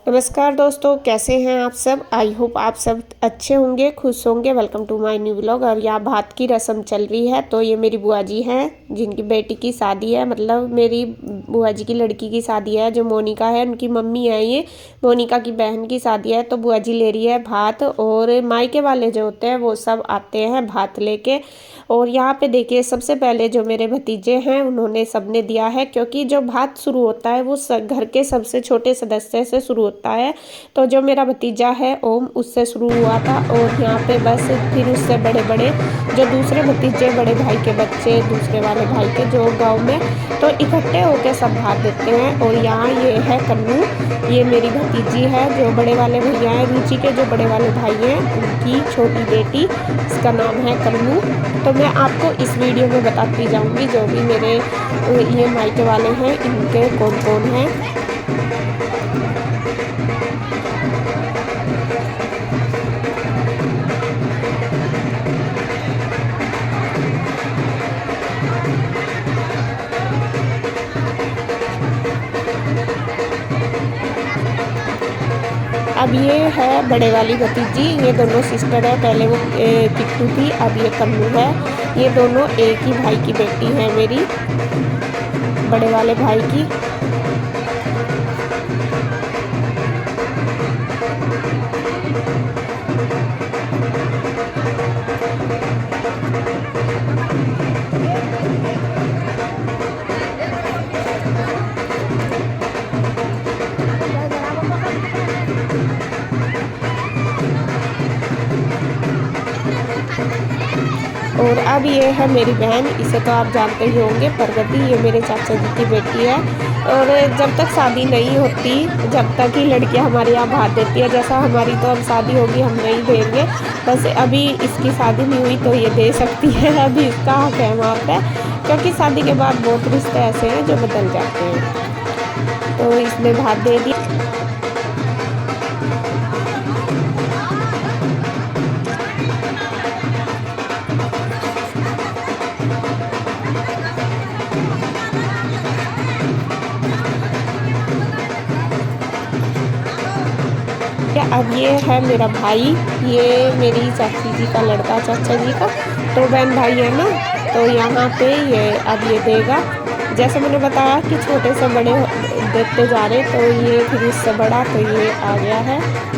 नमस्कार दोस्तों, कैसे हैं आप सब। आई होप आप सब अच्छे होंगे, खुश होंगे। Welcome to my new vlog. और यहाँ भात की रस्म चल रही है। तो ये मेरी बुआ जी हैं जिनकी बेटी की शादी है, मतलब मेरी बुआ जी की लड़की की शादी है जो मोनिका है, उनकी मम्मी है। ये मोनिका की बहन की शादी है। तो बुआ जी ले रही है भात, और मायके वाले जो होते हैं वो सब आते हैं भात लेके। और यहाँ पे देखिए, सबसे पहले जो मेरे भतीजे हैं उन्होंने सबने दिया है, क्योंकि जो भात शुरू होता है वो घर के सबसे छोटे सदस्य से शुरू होता है। तो जो मेरा भतीजा है ओम, उससे शुरू हुआ था। और यहाँ पे बस फिर उससे बड़े बड़े जो दूसरे भतीजे, बड़े भाई के बच्चे, दूसरे वाले भाई के जो गांव में, तो इकट्ठे होकर सब भात देते हैं। और यहाँ ये है कन्नू, ये मेरी भतीजी है। जो बड़े वाले भैया हैं, रुचि के जो बड़े वाले भाई हैं, उनकी छोटी बेटी, इसका नाम है कन्नू। तो मैं आपको इस वीडियो में बताती जाऊंगी जो भी मेरे ये मायके वाले हैं, इनके कौन कौन हैं। अब ये है बड़े वाली भतीजी, ये दोनों सिस्टर है। पहले वो किट्टू थी, अब ये कन्नू है। ये दोनों एक ही भाई की बेटी है मेरी, बड़े वाले भाई की। और अब ये है मेरी बहन, इसे तो आप जानते ही होंगे, प्रगति। ये मेरे चाचा जी की बेटी है। और जब तक शादी नहीं होती, जब तक ही लड़कियां हमारे यहाँ भात देती है। जैसा हमारी तो अब शादी होगी, हम नहीं देंगे। बस अभी इसकी शादी नहीं हुई तो ये दे सकती है, अभी इसका हक है वहाँ पे। क्योंकि शादी के बाद बहुत रिश्ते ऐसे हैं जो बदल जाते हैं। तो इसने भात दे दिया। अब ये है मेरा भाई, ये मेरी चाची जी का लड़का, चाचा जी का तो बहन भाई है ना। तो यहाँ पे ये अब ये देगा। जैसे मैंने बताया कि छोटे से बड़े देते जा रहे, तो ये फिर इससे बड़ा, तो ये आ गया है।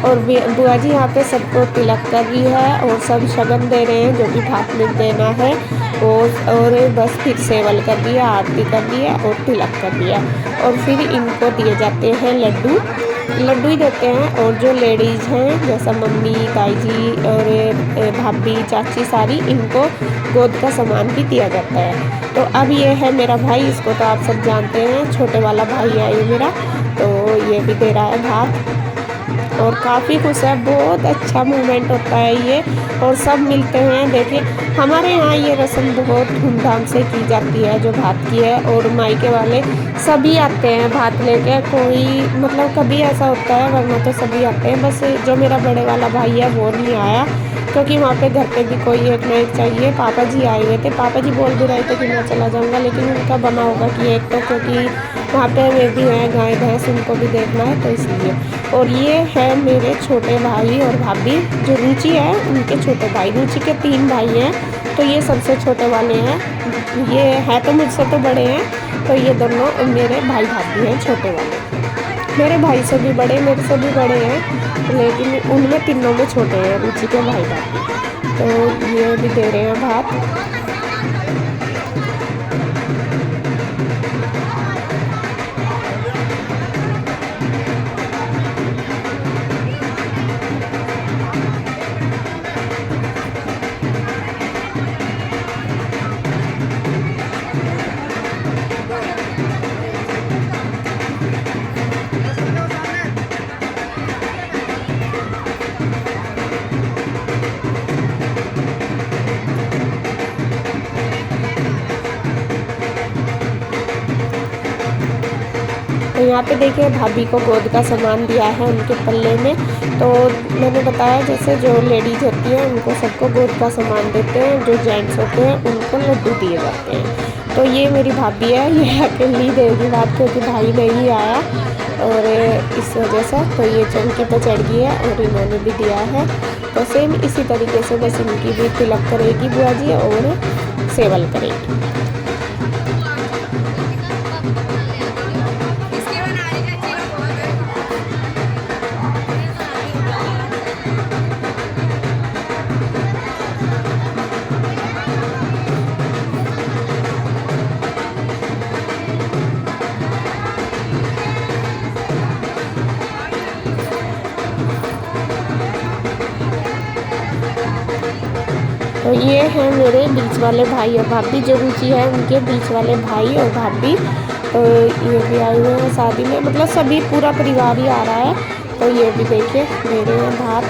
और बुआ जी यहाँ पे सबको तिलक कर रही है, और सब शगन दे रहे हैं जो भी भात में देना है। और बस फिर सेवल कर दिया, आरती कर दिया और तिलक कर दिया। और फिर इनको दिए जाते हैं लड्डू, लड्डू ही देते हैं। और जो लेडीज़ हैं, जैसा मम्मी, ताई जी और भाभी, चाची, सारी, इनको गोद का सामान भी दिया जाता है। तो अब ये है मेरा भाई, इसको तो आप सब जानते हैं, छोटे वाला भाई है ये मेरा। तो ये भी दे रहा है भात, और काफ़ी खुश है। बहुत अच्छा मोमेंट होता है ये, और सब मिलते हैं। देखिए, हमारे यहाँ ये रस्म बहुत धूमधाम से की जाती है जो भात की है। और मायके वाले सभी आते हैं भात लेके, कोई मतलब कभी ऐसा होता है, वरना तो सभी आते हैं। बस जो मेरा बड़े वाला भाई है वो नहीं आया, क्योंकि वहाँ पे घर पे भी कोई एक ना एक चाहिए। पापा जी आए हुए थे, पापा जी बोल भी रहे थे कि मैं चला जाऊँगा, लेकिन उनका बना होगा कि एक तो, क्योंकि वहाँ पे वे भी हैं, गाय भैंस, उनको भी देखना है, तो इसलिए। और ये है मेरे छोटे भाई और भाभी, जो रुचि है उनके छोटे भाई। रुचि के 3 भाई हैं, तो ये सबसे छोटे वाले हैं। ये है तो मुझसे तो बड़े हैं, तो ये दोनों मेरे भाई भाभी हैं, छोटे वाले। मेरे भाई से भी बड़े, मेरे से भी बड़े हैं, लेकिन उनमें तीनों में छोटे हैं रुचि के भाई भाभी। तो ये भी दे रहे हैं भात। यहाँ पे देखिए भाभी को गोद का सामान दिया है उनके पल्ले में। तो मैंने बताया जैसे जो लेडीज़ होती है उनको सबको गोद का सामान देते हैं, जो जेंट्स होते हैं उनको लड्डू दिए जाते हैं। तो ये मेरी भाभी है, ये अकेली देगी बात क्योंकि भाई नहीं आया और इस वजह से तो ये चौकी पर चढ़ गई है और इन्होंने भी दिया है। तो सेम इसी तरीके से बस इनकी भी तिलक करेगी बुआ जी और सेवल करेगी। तो ये हैं मेरे बीच वाले भाई और भाभी, जो रुचि है उनके बीच वाले भाई और भाभी। तो ये भी आए हुए हैं शादी में, मतलब सभी पूरा परिवार ही आ रहा है। तो ये भी देखिए दे रहे हैं भात।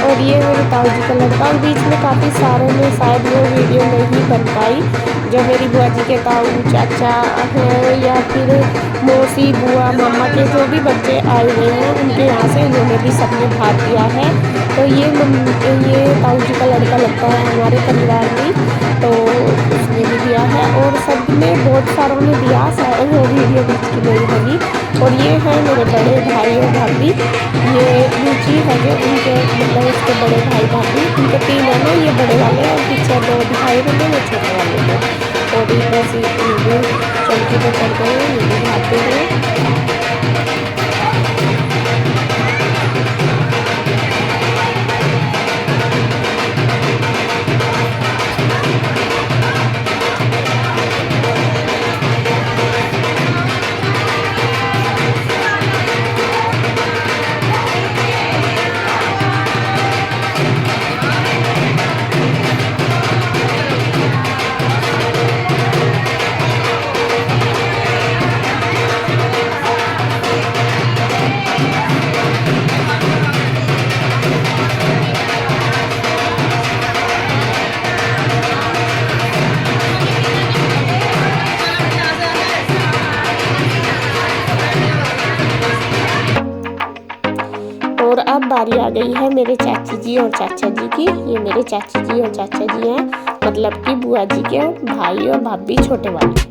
और ये मेरे ताऊ जी का लड़का, और बीच में काफ़ी सारे में शायद वो वीडियो नहीं बन पाई। जो मेरी बुआ जी के ताऊ चाचा हैं या फिर मौसी बुआ मामा के जो भी बच्चे आए हुए हैं उनके यहाँ से उन्होंने भी सबने भाग दिया है। तो ये ताऊ जी का लड़का लगता है हमारे परिवार में, तो उसने भी दिया है और सब ने बहुत सारों ने दिया, वो वीडियो बीच की नहीं बनी। और ये है मेरे बड़े भाई और भाभी, ये रुचि है जो उनके मतलब उसके बड़े भाई भाभी, उनके 3 है ना, ये बड़े वाले और पीछे 2 भाई बने वो छोटे वाले हैं। और इधर से चौकी पर चढ़ गए ये भी भागते हैं। और अब बारी आ गई है मेरे चाची जी और चाचा जी की। ये मेरे चाची जी और चाचा जी हैं, मतलब कि बुआ जी के भाई और भाभी छोटे वाले।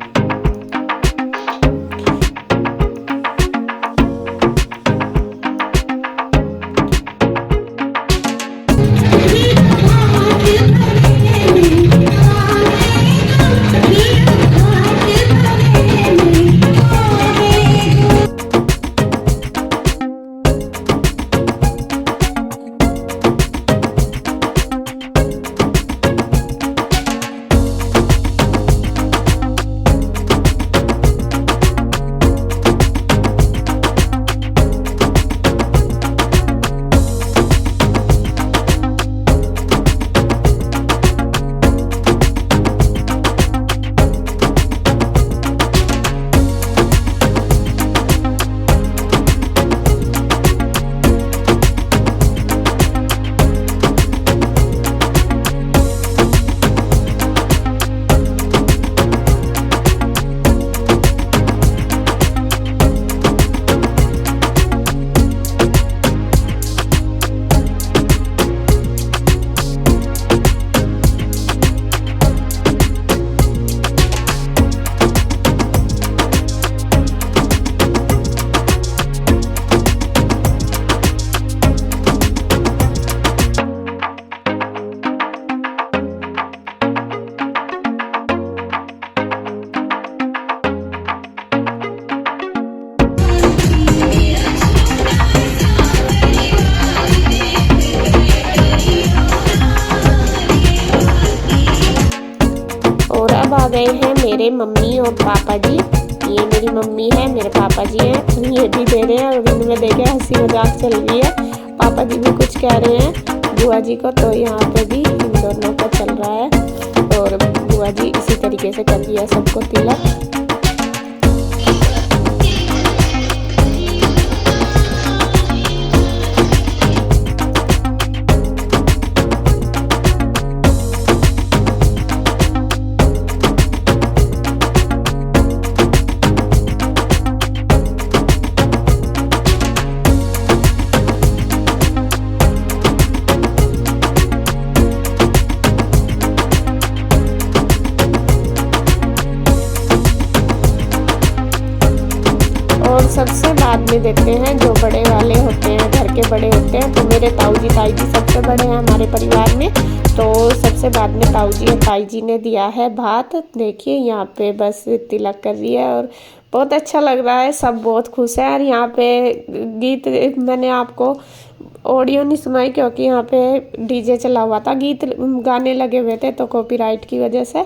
आ गए हैं मेरे मम्मी और पापा जी। ये मेरी मम्मी है, मेरे पापा जी हैं, ये भी दे रहे हैं और इनमें देखे हंसी मजाक चल रही है। पापा जी भी कुछ कह रहे हैं बुआ जी को, तो यहाँ पे भी इन दोनों का चल रहा है और बुआ जी इसी तरीके से कर दिया सबको तिलक। और सबसे बाद में देते हैं जो बड़े वाले होते हैं, घर के बड़े होते हैं। तो मेरे ताऊ जी ताई जी सबसे बड़े हैं हमारे परिवार में, तो सबसे बाद में ताऊ जी और ताई जी ने दिया है भात। देखिए यहाँ पे बस तिलक कर रही है और बहुत अच्छा लग रहा है, सब बहुत खुश हैं। और यहाँ पे गीत मैंने आपको ऑडियो नहीं सुनाई क्योंकि यहाँ पे डीजे चला हुआ था, गीत गाने लगे हुए थे तो कॉपीराइट की वजह से।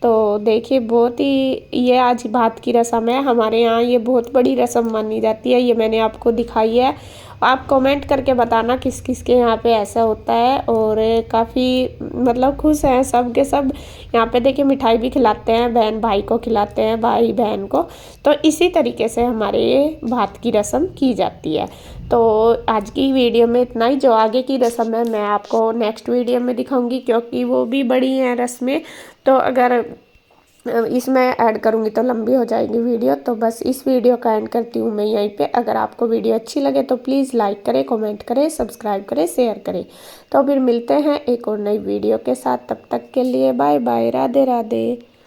तो देखिए बहुत ही ये आज भात की रस्म है हमारे यहाँ, ये बहुत बड़ी रस्म मानी जाती है। ये मैंने आपको दिखाई है, आप कमेंट करके बताना किस किस के यहाँ पे ऐसा होता है। और काफ़ी मतलब खुश हैं सब के सब। यहाँ पे देखिए मिठाई भी खिलाते हैं, बहन भाई को खिलाते हैं, भाई बहन को। तो इसी तरीके से हमारे ये भात की रस्म की जाती है। तो आज की वीडियो में इतना ही। जो आगे की रस्म है मैं आपको नेक्स्ट वीडियो में दिखाऊंगी क्योंकि वो भी बड़ी हैं रस्में, तो अगर इसमें ऐड करूँगी तो लंबी हो जाएगी वीडियो। तो बस इस वीडियो का एंड करती हूँ मैं यहीं पे। अगर आपको वीडियो अच्छी लगे तो प्लीज़ लाइक करें, कमेंट करें, सब्सक्राइब करें, शेयर करें। तो फिर मिलते हैं एक और नई वीडियो के साथ, तब तक के लिए बाय बाय, राधे राधे।